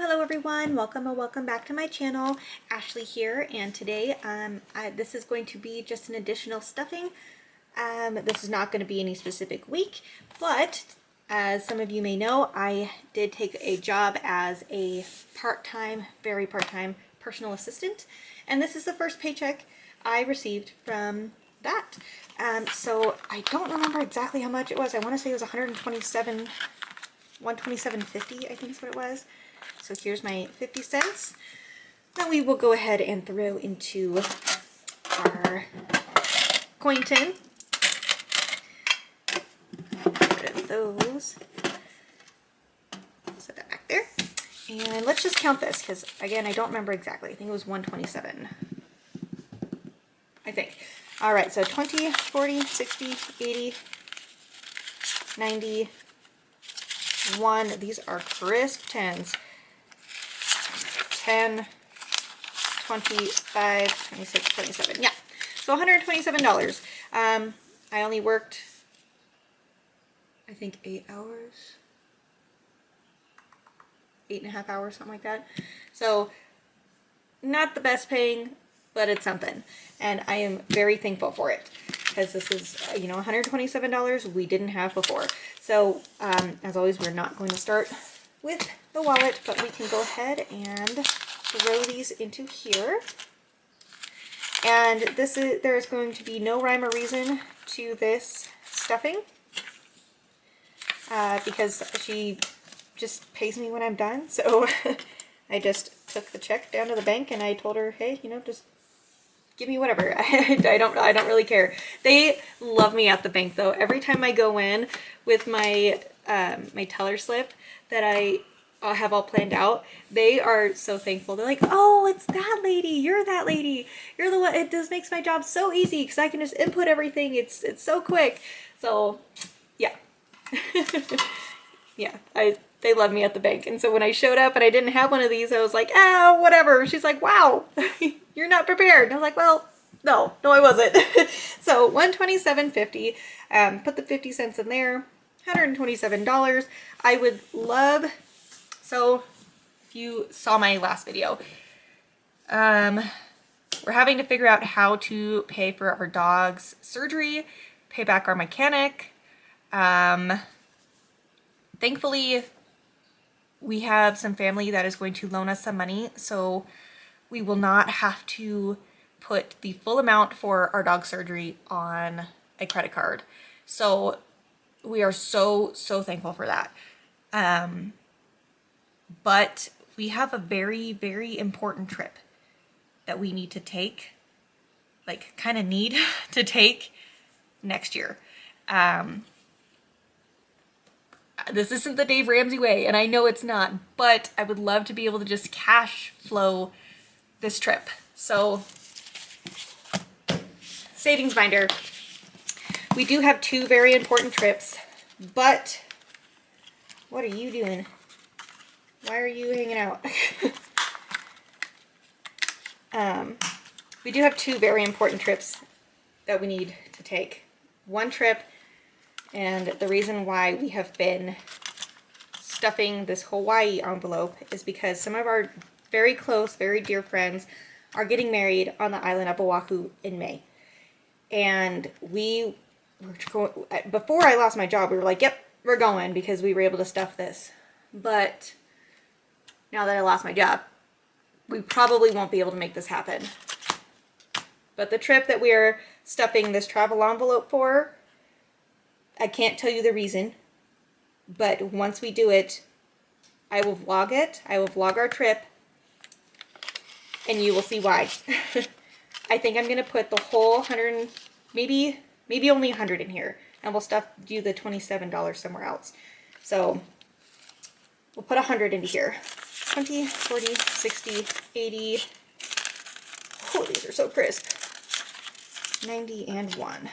Hello everyone. Welcome or welcome back to my channel. Ashley here, and today this is going to be just an additional stuffing. This is not going to be any specific week, but as some of you may know, I did take a job as a part-time, very part-time personal assistant, and this is the first paycheck I received from that. So I don't remember exactly how much it was. I want to say it was $127.50, I think is what it was. So here's my 50 cents that we will go ahead and throw into our coin tin. Get rid of those. Set that back there. And let's just count this because, again, I don't remember exactly. I think it was 127. I think. All right, so 20, 40, 60, 80, 90, 1. These are crisp 10s. 10, 25, 26, 27. Yeah, so $127. I only worked, I think, 8 hours, 8.5 hours, something like that. So not the best paying, but it's something. And I am very thankful for it because this is, $127 we didn't have before. So as always, we're not going to start with the wallet, but we can go ahead and throw these into here. And there is going to be no rhyme or reason to this stuffing because she just pays me when I'm done. So I just took the check down to the bank and I told her, hey, just give me whatever. I don't really care. They love me at the bank though. Every time I go in with my my teller slip that I have all planned out, they are so thankful. They're like, oh, it's that lady, you're that lady, you're the one. It just makes my job so easy because I can just input everything. It's so quick. So yeah. Yeah, they love me at the bank. And so when I showed up and I didn't have one of these, I was like, oh, whatever. She's like, wow, you're not prepared. And I was like, well, no, I wasn't. So $127.50, put the 50 cents in there, $127. I would love, so if you saw my last video, we're having to figure out how to pay for our dog's surgery, pay back our mechanic. Thankfully, we have some family that is going to loan us some money, so we will not have to put the full amount for our dog surgery on a credit card. So we are so thankful for that. But we have a very, very important trip that we need to take, like kind of need to take next year. This isn't the Dave Ramsey way, and I know it's not, but I would love to be able to just cash flow this trip. So, savings binder. We do have 2 very important trips, but what are you doing? Why are you hanging out? We do have 2 very important trips that we need to take. One trip, and the reason why we have been stuffing this Hawaii envelope is because some of our very close, very dear friends are getting married on the island of Oahu in May. And we were going, before I lost my job, we were like, yep, we're going because we were able to stuff this. But now that I lost my job, we probably won't be able to make this happen. But the trip that we are stuffing this travel envelope for, I can't tell you the reason, but once we do it, I will vlog it. I will vlog our trip, and you will see why. I think I'm going to put the whole 100, maybe only 100 in here, and we'll do the $27 somewhere else. So we'll put 100 into here. 20, 40, 60, 80. Oh, these are so crisp. 90 and 1.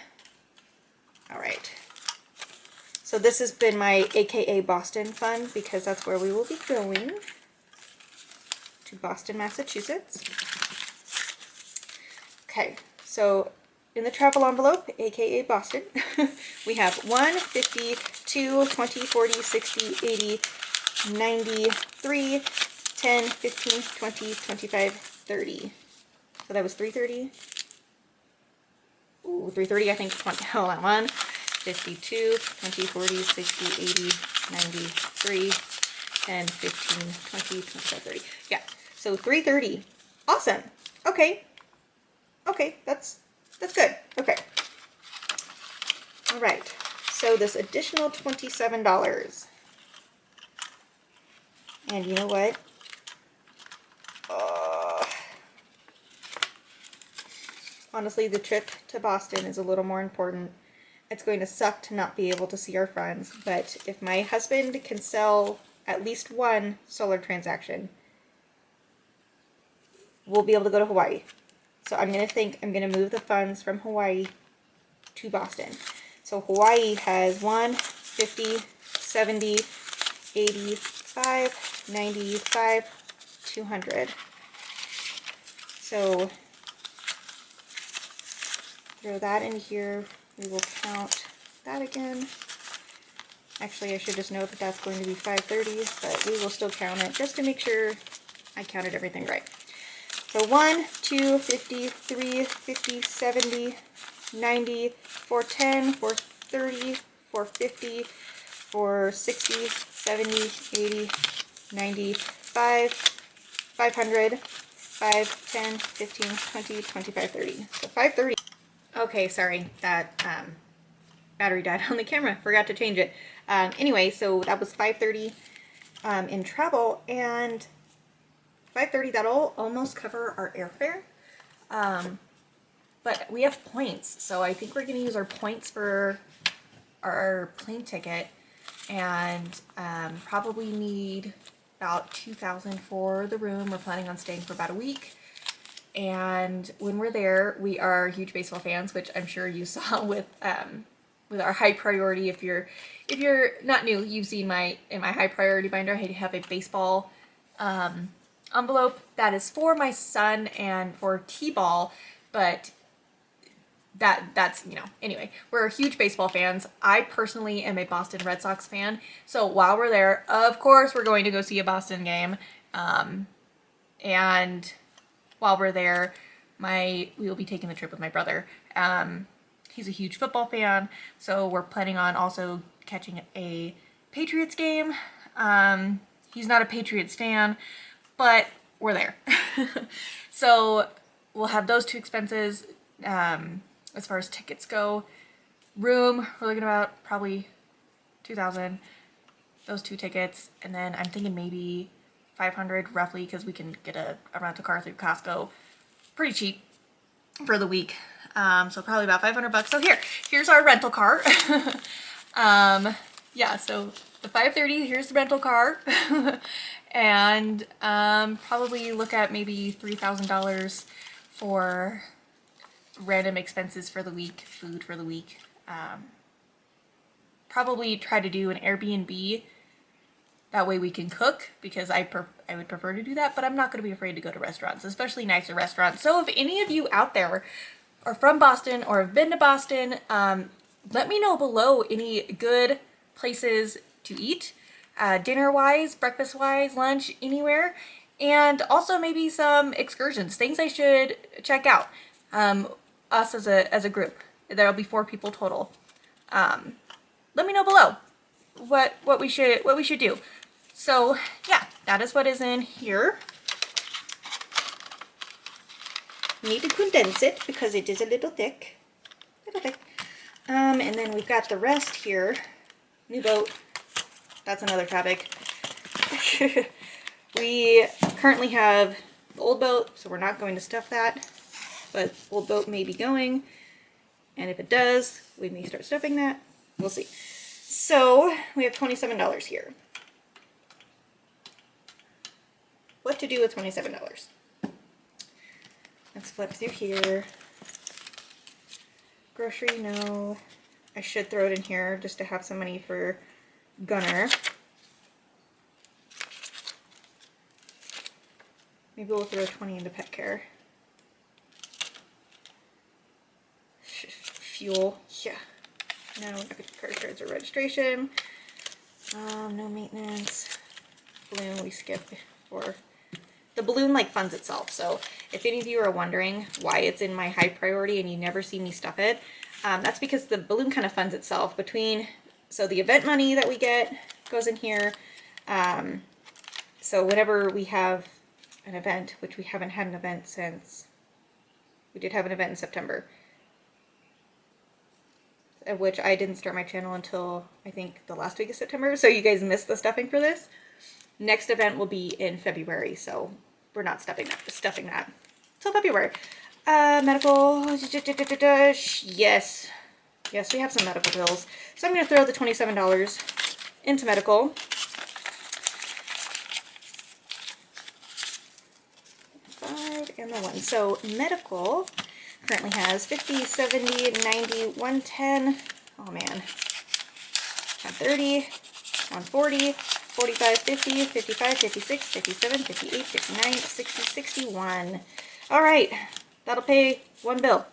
All right. So this has been my AKA Boston fund because that's where we will be going, to Boston, Massachusetts. Okay, so in the travel envelope, AKA Boston, we have 1, 50, 2, 20, 40, 60, 80, 93, 10, 15, 20, 25, 30. So that was 330. Ooh, 330, I think 20. Hold on, 1, 52, 20, 40, 60, 80, 93, 10, 15, 20, 25, 30. Yeah, so 330. Awesome. Okay. Okay, that's good. Okay. All right. So this additional $27. And you know what? Honestly, the trip to Boston is a little more important. It's going to suck to not be able to see our friends, but if my husband can sell at least one solar transaction, we'll be able to go to Hawaii. So I'm going to move the funds from Hawaii to Boston. So Hawaii has 1, 50, 70, 85, 95, 200. So throw that in here. We will count that again. Actually, I should just know that that's going to be 530, but we will still count it just to make sure I counted everything right. So 1, 2, 50, 3, 50, 70, 90, 410, 430, 450, 460, 70, 80, 95, 500, 5, 10, 15, 20, 25, 30. So 530. Okay, sorry, that battery died on the camera. Forgot to change it. Anyway, so that was 530 in travel, and 530, that'll almost cover our airfare. But we have points, so I think we're going to use our points for our plane ticket, and probably need about $2,000 for the room. We're planning on staying for about a week. And when we're there, we are huge baseball fans, which I'm sure you saw with our high priority. If you're not new, you've seen in my high priority binder, I have a baseball envelope that is for my son and for T-ball, but that's, you know, anyway, we're huge baseball fans. I personally am a Boston Red Sox fan, so while we're there, of course, we're going to go see a Boston game, and while we're there, we will be taking the trip with my brother. He's a huge football fan, so we're planning on also catching a Patriots game. He's not a Patriots fan, but we're there. So we'll have those two expenses. As far as tickets go, room, we're looking about probably $2,000, those two tickets, and then I'm thinking maybe $500 roughly, because we can get a rental car through Costco pretty cheap for the week. So probably about $500. So here's our rental car. Yeah, so the 530, here's the rental car. And probably look at maybe $3,000 for random expenses for the week, food for the week. Probably try to do an Airbnb. That way we can cook, because I would prefer to do that, but I'm not going to be afraid to go to restaurants, especially nicer restaurants. So if any of you out there are from Boston or have been to Boston, let me know below any good places to eat, dinner-wise, breakfast-wise, lunch, anywhere, and also maybe some excursions, things I should check out. Us as a group. There'll be 4 people total. Let me know below what we should do. So yeah, that is what is in here. Need to condense it because it is a little thick. And then we've got the rest here. New boat. That's another topic. We currently have the old boat, so we're not going to stuff that. But old boat may be going, and if it does, we may start stuffing that. We'll see. So we have $27 here. What to do with $27? Let's flip through here. Grocery, no. I should throw it in here just to have some money for Gunner. Maybe we'll throw 20 into pet care. Fuel, yeah. No credit cards or registration. No maintenance. Balloon we skip for the balloon like funds itself. So if any of you are wondering why it's in my high priority and you never see me stuff it, that's because the balloon kind of funds itself between, so the event money that we get goes in here. So whenever we have an event, which we haven't had an event since, we did have an event in September, of which I didn't start my channel until I think the last week of September, so you guys missed the stuffing for this. Next event will be in February, so we're not stuffing that till February. Medical, yes, we have some medical bills, so I'm going to throw the $27 into medical. And the 1. So medical currently has 50, 70, 90, 110, oh man, 130, 140, 45, 50, 55, 56, 57, 58, 59, 60, 61. All right, that'll pay one bill.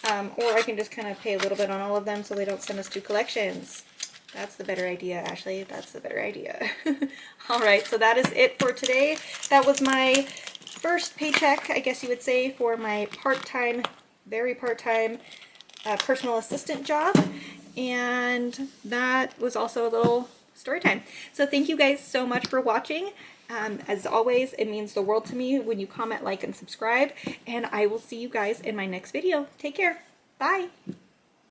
Or I can just kind of pay a little bit on all of them so they don't send us 2 collections. That's the better idea, Ashley. That's the better idea. All right, so that is it for today. That was my first paycheck, I guess you would say, for my part-time, very part-time personal assistant job. And that was also a little story time. So thank you guys so much for watching. As always, it means the world to me when you comment, like, and subscribe. And I will see you guys in my next video. Take care. Bye.